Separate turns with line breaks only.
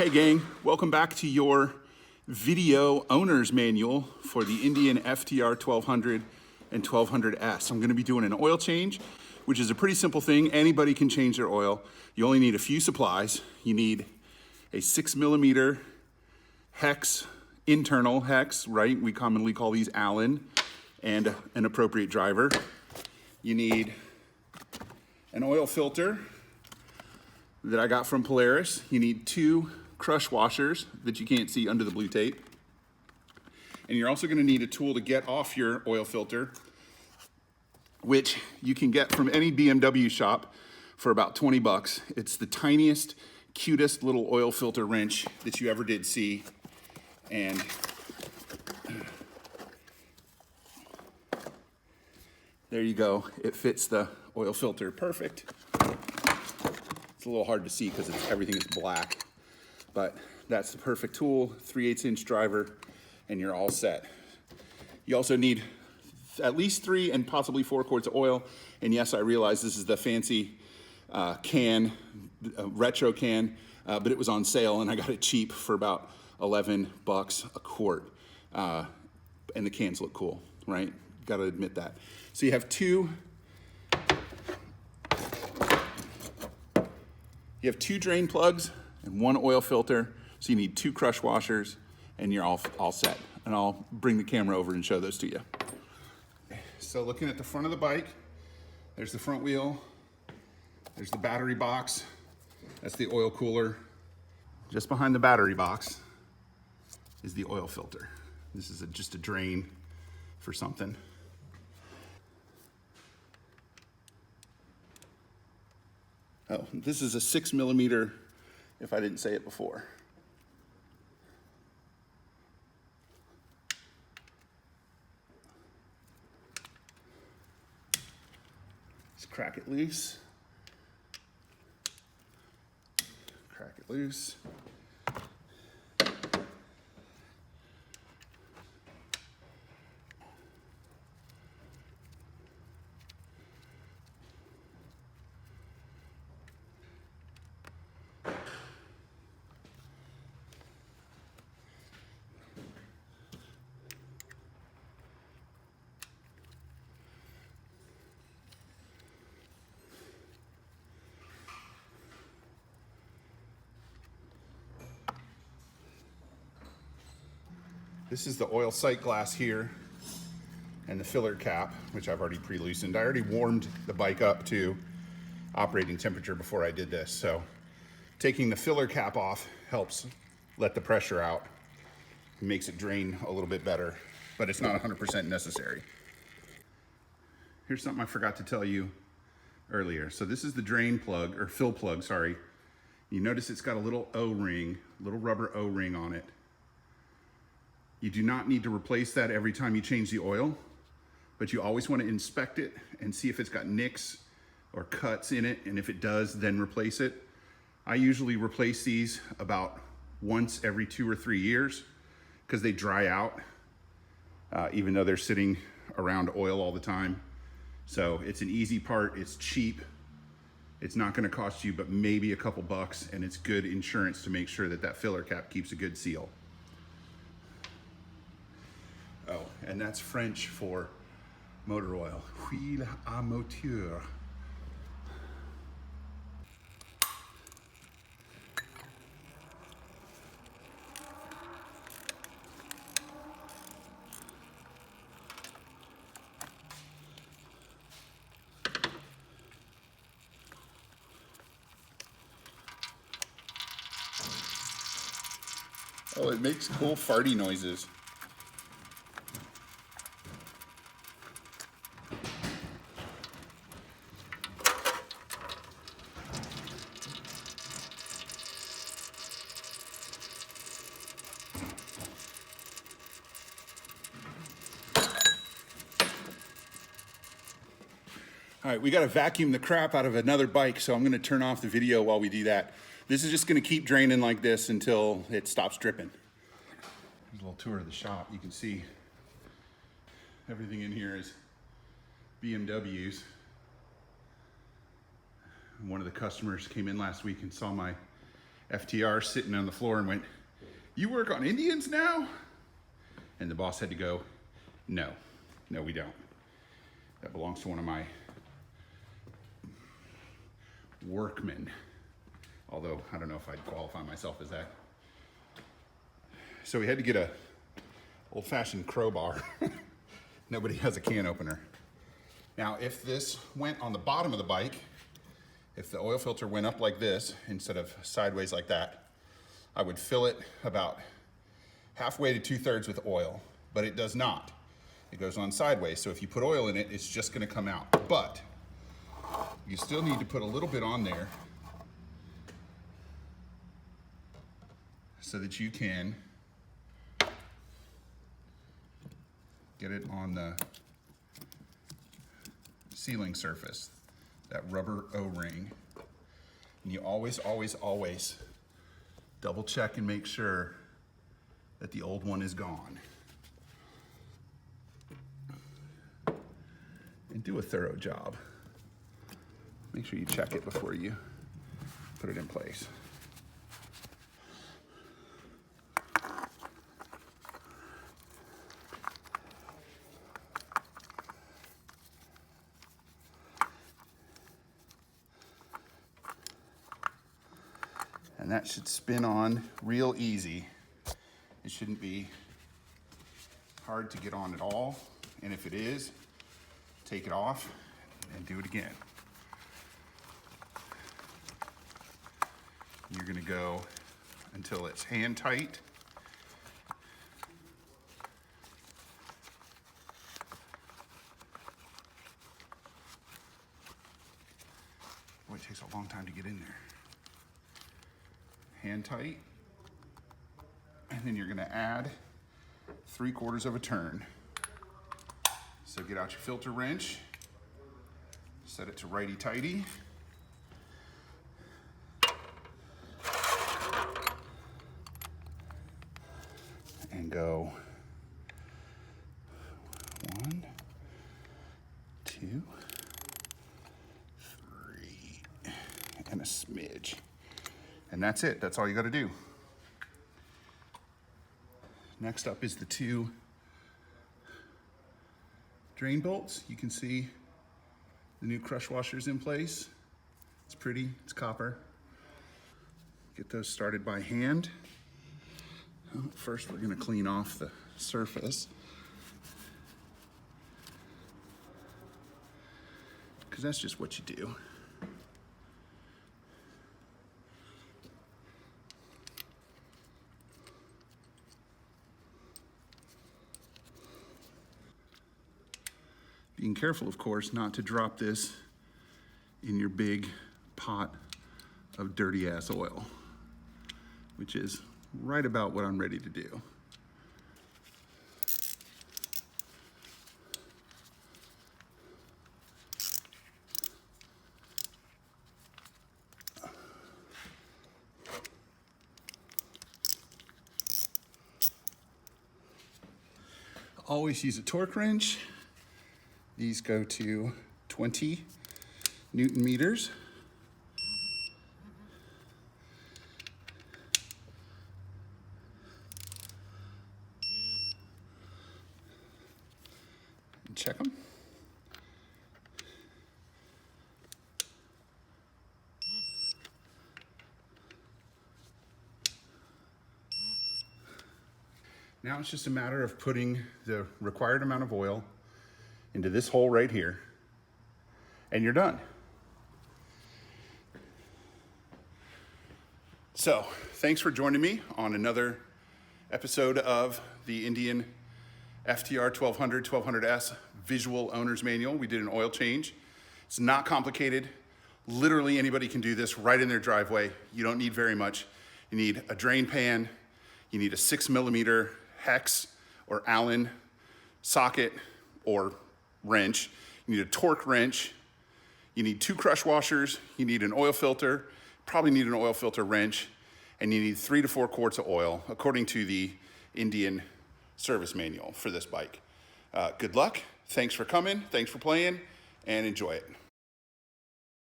Hey gang, welcome back to your video owner's manual for the Indian FTR 1200 and 1200S. I'm gonna be doing an oil change, which is a pretty simple thing. Anybody can change their oil. You only need a few supplies. You need a 6mm hex, internal hex, right? We commonly call these Allen, and an appropriate driver. You need an oil filter that I got from Polaris. You need 2 crush washers that you can't see under the blue tape. And you're also gonna need a tool to get off your oil filter, which you can get from any BMW shop for about 20 bucks. It's the tiniest, cutest little oil filter wrench that you ever did see. And there you go. It fits the oil filter perfect. It's a little hard to see because everything is black, but that's the perfect tool, 3/8 inch driver, and you're all set. You also need at least 3 and possibly 4 quarts of oil. And yes, I realize this is the fancy can, retro can, but it was on sale and I got it cheap for about 11 bucks a quart. And the cans look cool, right? Gotta admit that. So you have 2 drain plugs and 1 oil filter. So you need 2 crush washers and you're all set. And I'll bring the camera over and show those to you. So looking at the front of the bike, there's the front wheel, there's the battery box, that's the oil cooler. Just behind the battery box is the oil filter. This is just a drain for something. Oh, this is a 6mm, if I didn't say it before. Just crack it loose. Crack it loose. This is the oil sight glass here and the filler cap, which I've already pre-loosened. I already warmed the bike up to operating temperature before I did this. So taking the filler cap off helps let the pressure out. It makes it drain a little bit better, but it's not 100% necessary. Here's something I forgot to tell you earlier. So this is the drain plug, or fill plug, sorry. You notice it's got a little O-ring, little rubber O-ring on it. You do not need to replace that every time you change the oil, but you always want to inspect it and see if it's got nicks or cuts in it, and if it does, then replace it. I usually replace these about once every 2 or 3 years because they dry out, even though they're sitting around oil all the time. So it's an easy part, it's cheap, it's not gonna cost you but maybe a couple bucks, and it's good insurance to make sure that that filler cap keeps a good seal. Oh, and that's French for motor oil. Huile à moteur. Oh, it makes cool farty noises. All right, we gotta vacuum the crap out of another bike, so I'm gonna turn off the video while we do that. This is just gonna keep draining like this until it stops dripping. Here's a little tour of the shop. You can see everything in here is BMWs. One of the customers came in last week and saw my FTR sitting on the floor and went, "You work on Indians now?" And the boss had to go, "No, we don't. That belongs to one of my workmen." Although I don't know if I'd qualify myself as that. So we had to get a old-fashioned crowbar. Nobody has a can opener. Now, if this went on the bottom of the bike, if the oil filter went up like this instead of sideways like that, I would fill it about halfway to 2/3 with oil, but it does not. It goes on sideways, so if you put oil in it, it's just gonna come out. But you still need to put a little bit on there so that you can get it on the sealing surface, that rubber O-ring. And you always, always, always double check and make sure that the old one is gone. And do a thorough job. Make sure you check it before you put it in place. And that should spin on real easy. It shouldn't be hard to get on at all. And if it is, take it off and do it again. You're gonna go until it's hand tight. Boy, it takes a long time to get in there. Hand tight, and then you're gonna add 3/4 of a turn. So get out your filter wrench, set it to righty-tighty, and go 1, 2, 3, and a smidge. And that's it, that's all you gotta do. Next up is the 2 drain bolts. You can see the new crush washers in place. It's pretty, it's copper. Get those started by hand. First, we're gonna clean off the surface, because that's just what you do. Being careful, of course, not to drop this in your big pot of dirty ass oil, which is right about what I'm ready to do. Always use a torque wrench. These go to 20 Newton meters. And check them. Now it's just a matter of putting the required amount of oil into this hole right here, and you're done. So, thanks for joining me on another episode of the Indian FTR 1200, 1200S Visual Owner's Manual. We did an oil change. It's not complicated. Literally anybody can do this right in their driveway. You don't need very much. You need a drain pan, you need a 6mm hex or Allen socket or wrench, you need a torque wrench, you need 2 crush washers, you need an oil filter, probably need an oil filter wrench, and you need 3 to 4 quarts of oil, according to the Indian service manual for this bike. Good luck, thanks for coming, thanks for playing, and enjoy it.